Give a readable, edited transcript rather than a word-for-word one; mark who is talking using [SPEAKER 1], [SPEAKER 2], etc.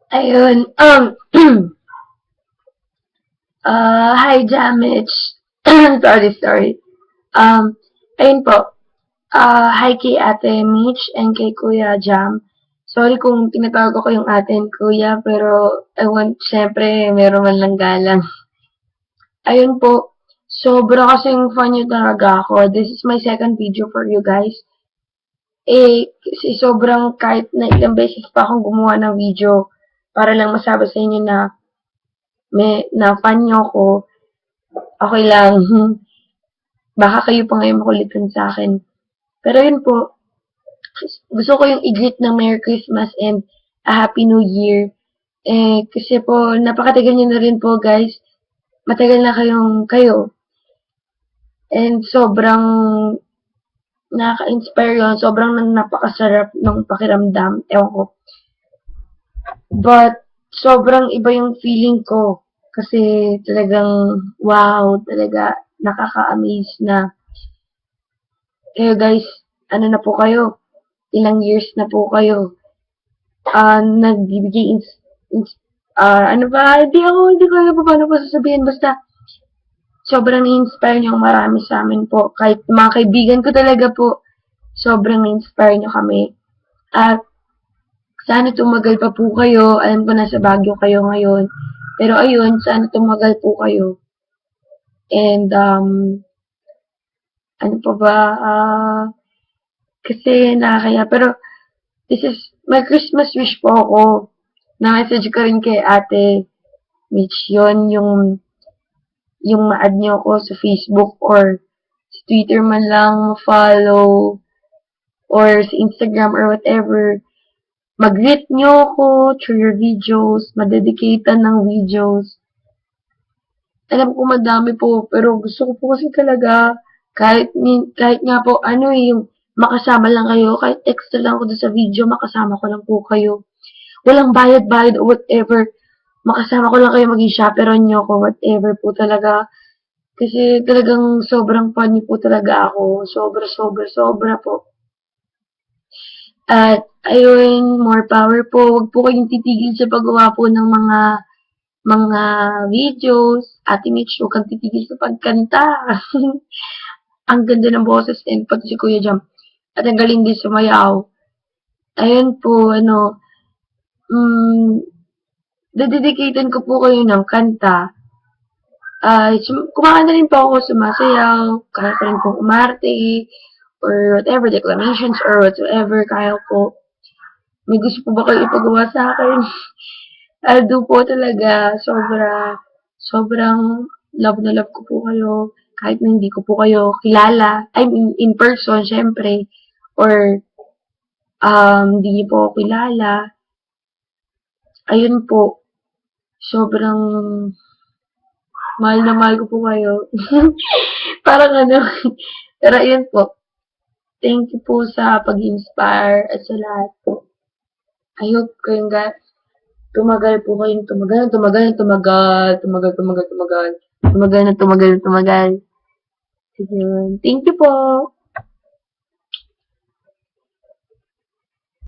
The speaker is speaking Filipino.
[SPEAKER 1] Ayun, hi Jamich. Sorry. Um, ayun po. Hi kay Ate Mitch and kay Kuya Jam. Sorry kung tinatawag ko yung ate and kuya, pero syempre, meron man lang galang. Ayun po, sobra kasing fun nyo talaga ako. This is my second video for you guys. Kasi sobrang kahit na ilang beses pa akong gumawa ng video para lang masabi sa inyo na na fan nyo ako, okay lang. Baka kayo pa ngayon makulitan sa akin. Pero yun po, gusto ko yung i-greet ng Merry Christmas and a Happy New Year. Kasi po, napakatagal nyo na rin po, guys. Matagal na kayo. And sobrang nakaka-inspire yun. Sobrang napakasarap ng pakiramdam. Ewan ko. But, sobrang iba yung feeling ko. Kasi talagang, wow, talaga, nakaka-amaze na. Kayo guys, ano na po kayo? Ilang years na po kayo? Nagbibigay ano ba? Hindi ko alam paano po sasabihin. Basta, sobrang na-inspire nyo marami sa amin po. Kahit mga kaibigan ko talaga po, sobrang na-inspire nyo kami. At, sana tumagal pa po kayo. Alam ko nasa Baguio kayo ngayon. Pero ayun, sana tumagal po kayo. And, ano pa ba? Kasi nakakaya. Pero, this is, may Christmas wish po ako. Na-message ko rin kay Ate Mitch yun, yung ma-add niyo ako sa Facebook or sa Twitter man lang, ma-follow, or sa Instagram or whatever. Mag-greet niyo ako through your videos, madedicatan ng videos. Alam ko madami po, pero gusto ko po kasi talaga, kahit nga po, yung makasama lang kayo, kahit extra lang ako sa video, makasama ko lang po kayo. Walang bayad-bayad or whatever. Makasama ko lang kayo, maging chaperon nyo ako, whatever po talaga. Kasi talagang sobrang funny po talaga ako. Sobra po. At ayun, more power po. Huwag po kayong titigil sa paggawa po ng mga videos. Ate Mitch, huwag kang titigil sa pagkanta. Ang ganda ng boses and pati si Kuya Jam. At ang galing din sumayaw. Ayun po, dededicaten ko po kayo ng kanta. Kumakanta rin po ako, sumasayaw, kaya ko rin po umarte, or whatever, declamations, or whatsoever, kaya po. May gusto po ba kayo ipagawa sa akin? I'll do po talaga, sobrang love na love ko po kayo, kahit na hindi ko po kayo kilala, I mean, in person, syempre, or, hindi niyo po ako kilala. Ayun po, sobrang mahal na mahal ko po kayo. Parang pero ayun po. Thank you po sa pag-inspire at sa lahat po. I hope kayong tumagal po kayong tumagal. Sige. Thank you po.